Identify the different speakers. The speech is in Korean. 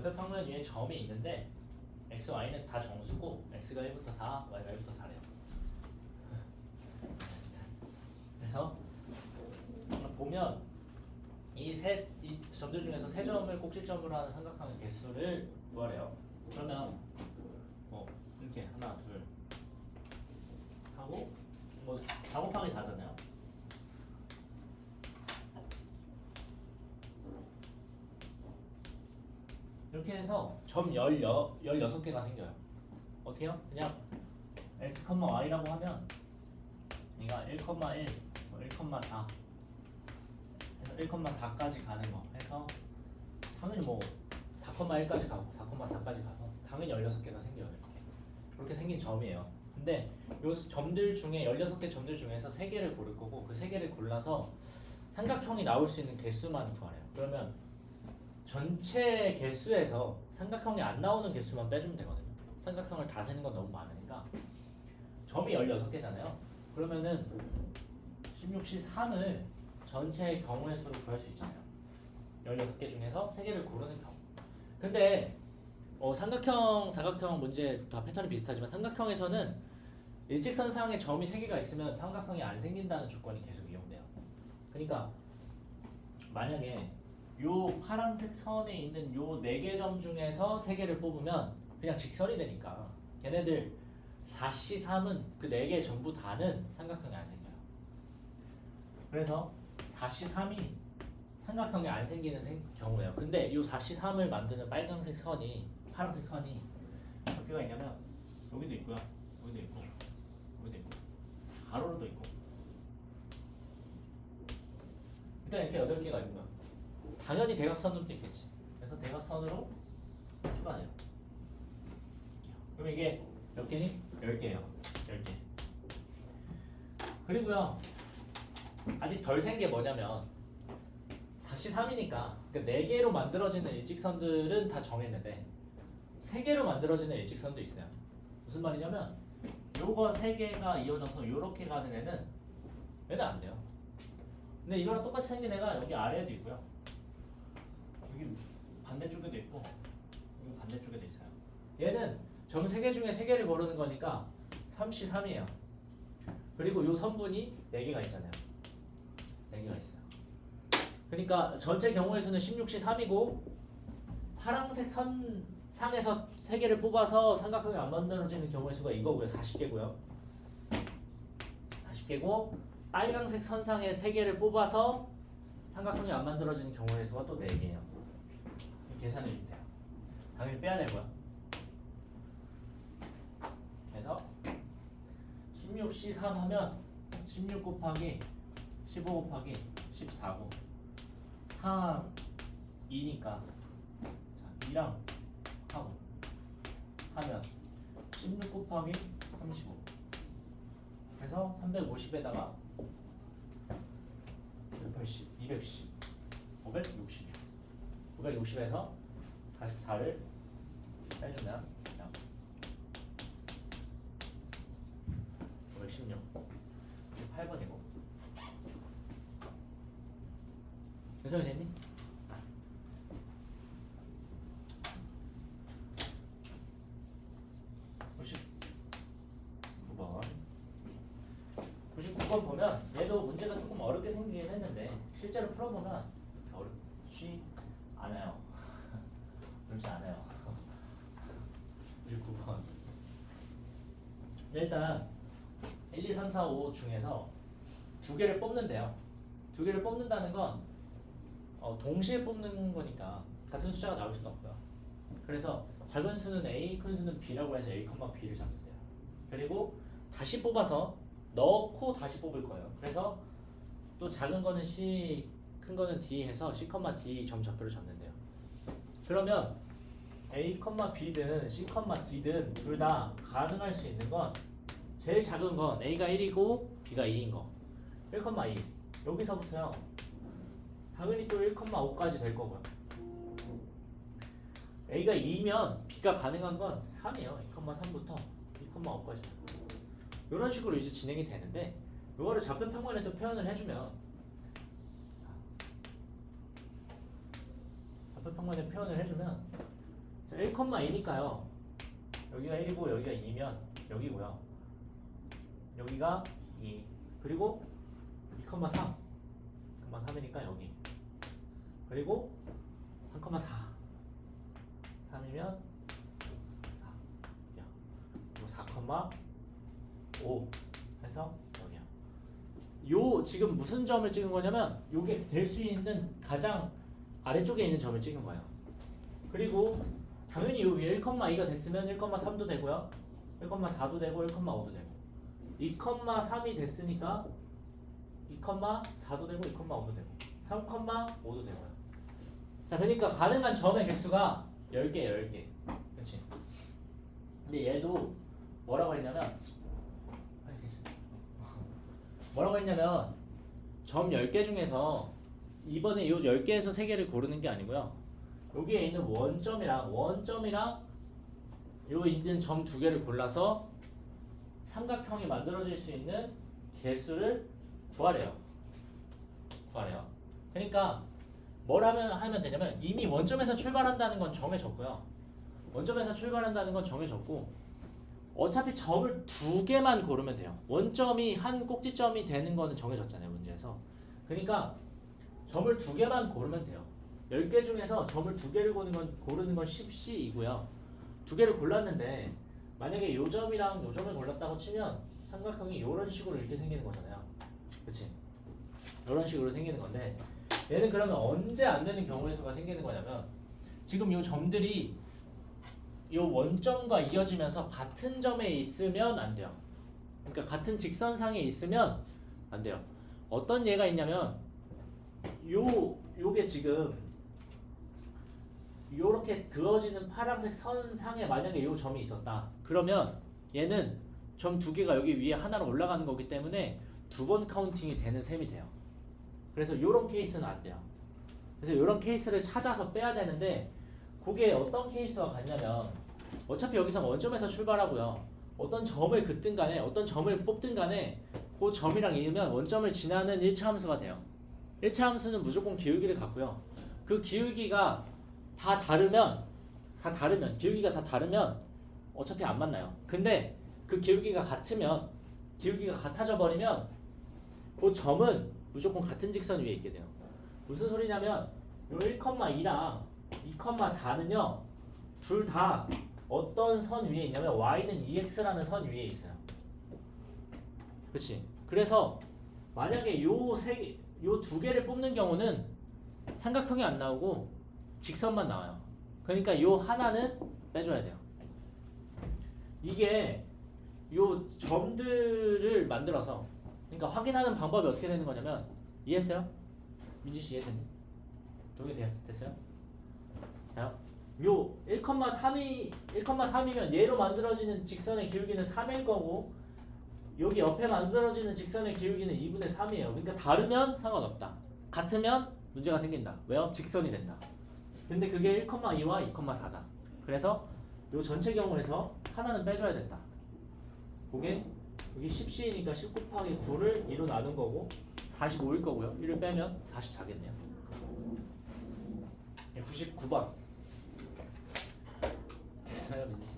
Speaker 1: 좌표평면 위에 점이 있는데 x, y는 다 정수고 x가 1부터 4, y가 1부터 4래요. 그래서 보면 이 점들 중에서 세 점을 꼭지점으로 하는 삼각형의 개수를 구하래요. 그러면 뭐 이렇게 하나, 둘 하고 뭐 4 곱하기 4잖아요. 이렇게 해서 점 16개가 생겨요. 어떻게요? 그냥 x, y라고 하면 얘가 1,1, 1,4 해서 1,4까지 가는 거 해서 당연히 뭐 4,1까지 가고 4,4까지 가서 당연히 16개가 생겨요. 이렇게 생긴 점이에요. 근데 요 점들 중에 16개 점들 중에서 3개를 고를 거고 그 3개를 골라서 삼각형이 나올 수 있는 개수만 구하래요. 그러면 전체 개수에서 삼각형이 안 나오는 개수만 빼주면 되거든요. 삼각형을 다 세는 건 너무 많으니까. 점이 16개잖아요. 그러면은 16시 3을 전체 경우의 수로 구할 수 있잖아요. 16개 중에서 3개를 고르는 경우. 근데 삼각형, 사각형 문제 다 패턴이 비슷하지만 삼각형에서는 일직선상에 점이 3개가 있으면 삼각형이 안 생긴다는 조건이 계속 이용돼요. 그러니까 만약에 요 파란색 선에 있는 요 4개 점 중에서 3개를 뽑으면 그냥 직선이 되니까 걔네들 4시 3은 그 4개 전부 다는 삼각형이 안 생겨요. 그래서 4시 3이 삼각형이 안 생기는 경우예요. 근데 요 4시 3을 만드는 빨간색 선이 파란색 선이 몇 개가 있냐면 여기도 있고요. 여기도 있고 여기도 있고 가로로도 있고 일단 이렇게 8개가 있고요. 당연히 대각선으로도 있겠지. 그래서 대각선으로 추가해요. 그럼 이게 몇 개니? 10개예요. 10개. 그리고요. 아직 덜 센 게 뭐냐면 4시 3이니까 그 4개로 만들어지는 일직선들은 다 정했는데 3개로 만들어지는 일직선도 있어요. 무슨 말이냐면 요거 3개가 이어져서 요렇게 가는 얘는 안 돼요. 근데 이거랑 똑같이 생긴 애가 여기 아래에도 있고요. 여기 반대쪽에도 있고 여기 반대쪽에도 있어요. 얘는 점 3개 중에 3개를 고르는 거니까 3시 3이에요. 그리고 요 선분이 4개가 있잖아요. 4개가 있어요. 그러니까 전체 경우의 수는 16시 3이고 파란색 선 상에서 3개를 뽑아서 삼각형이 안 만들어지는 경우의 수가 이거고요. 40개고요. 40개고 빨간색 선상에 3개를 뽑아서 삼각형이 안 만들어지는 경우의 수가 또 4개예요. 계산해 주면 돼요. 당연히 빼야될 거야. 그래서 16시 3 하면 16 곱하기 15 곱하기 14고 4 2니까 자, 2랑 하고 하면 16 곱하기 35 그래서 350에다가 180, 210, 560이야. 560에서 44를 빼주면 그냥 516 8번이고 연습이 됐니? 99번 보면 얘도 문제가 조금 어렵게 생기긴 했는데 실제로 풀어보면 어렵지 않아요. 어렵지 않아요. 99번 일단 1, 2, 3, 4, 5 중에서 2개를 뽑는데요. 2개를 뽑는다는 건 동시에 뽑는 거니까 같은 숫자가 나올 수는 없고요. 그래서 작은 수는 A, 큰 수는 B라고 해서 A, B를 잡는데요. 그리고 다시 뽑아서 넣고 다시 뽑을 거예요. 그래서 또 작은 거는 C, 큰 거는 D 해서 C, D 점 좌표를 잡는데요. 그러면 A, B든 C, D든 둘 다 가능할 수 있는 건 제일 작은 건 A가 1이고 B가 2인 거 1,2 여기서부터요 당연히 또 1,5까지 될 거고요. A가 2면 B가 가능한 건 3이에요. 2,3부터 2,5까지 될 거예요. 이런 식으로 이제 진행이 되는데 이거를 좌표평면에 또 표현을 해주면 좌표평면에 표현을 해주면 자, 1,2니까요. 여기가 1이고 여기가 2면 여기고요. 여기가 2. 그리고 2,3. 3이니까 여기. 그리고 3,4. 3이면 4. 그리고 4,5 해서 여기야. 요 지금 무슨 점을 찍은 거냐면 요게 될 수 있는 가장 아래쪽에 있는 점을 찍은 거예요. 그리고 당연히 요 위에 1,2가 됐으면 1,3도 되고요. 1,4도 되고 1,5도 되고 2,3이 됐으니까 2,4도 되고 2,5도 되고 3,5도 되고요. 자, 그러니까 가능한 점의 개수가 10개예요. 10개. 그치? 근데 얘도 뭐라고 했냐면 점 10개 중에서 이번에 요 10개에서 3개를 고르는 게 아니고요. 여기에 있는 원점이랑 요 있는 점 2개를 골라서 삼각형이 만들어질 수 있는 개수를 구하래요. 그러니까 뭘 하면 되냐면 이미 원점에서 출발한다는 건 정해졌고요. 어차피 점을 2개만 고르면 돼요. 원점이 한 꼭지점이 되는 거는 정해졌잖아요, 문제에서. 그러니까 점을 2개만 고르면 돼요. 10개 중에서 점을 2개를 고르는 건 쉽시이고요. 2개를 골랐는데 만약에 요 점이랑 요 점을 골랐다고 치면 삼각형이 이런 식으로 이렇게 생기는 거잖아요. 그치? 이런 식으로 생기는 건데 얘는 그러면 언제 안 되는 경우의 수가 생기는 거냐면 지금 요 점들이 요 원점과 이어지면서 같은 점에 있으면 안 돼요. 그러니까 같은 직선상에 있으면 안 돼요. 어떤 예가 있냐면 요게 지금 요렇게 그어지는 파란색 선상에 만약에 요 점이 있었다. 그러면 얘는 점 2개가 여기 위에 하나로 올라가는 거기 때문에 2번 카운팅이 되는 셈이 돼요. 그래서 요런 케이스는 안 돼요. 그래서 요런 케이스를 찾아서 빼야 되는데 그게 어떤 케이스와 같냐면 어차피 여기서 원점에서 출발하고요. 어떤 점을 긋든 간에 어떤 점을 뽑든 간에 그 점이랑 이으면 원점을 지나는 1차 함수가 돼요. 1차 함수는 무조건 기울기를 갖고요. 그 기울기가 다 다르면 기울기가 다 다르면 어차피 안 만나요. 근데 그 기울기가 같아져 버리면 그 점은 무조건 같은 직선 위에 있게 돼요. 무슨 소리냐면 요 1,2랑 2,4는요 둘 다 어떤 선 위에 있냐면 y는 2x라는 선 위에 있어요. 그치? 그래서 만약에 요 2개를 뽑는 경우는 삼각형이 안 나오고 직선만 나와요. 그러니까 요 하나는 빼줘야 돼요. 이게 요 점들을 만들어서 그러니까 확인하는 방법이 어떻게 되는 거냐면 이해했어요? 민지씨 이해됐니? 동의됐어요? 자, 요 1,3이면 얘로 만들어지는 직선의 기울기는 3일 거고 여기 옆에 만들어지는 직선의 기울기는 2분의 3이에요. 그러니까 다르면 상관없다. 같으면 문제가 생긴다. 왜요? 직선이 된다. 근데 그게 1,2와 2,4다. 그래서 요 전체 경우에서 하나는 빼줘야 된다. 그게 여기 10C니까 10 곱하기 9를 2로 나눈 거고 45일 거고요. 1을 빼면 44겠네요. 99번 됐어요, 민지?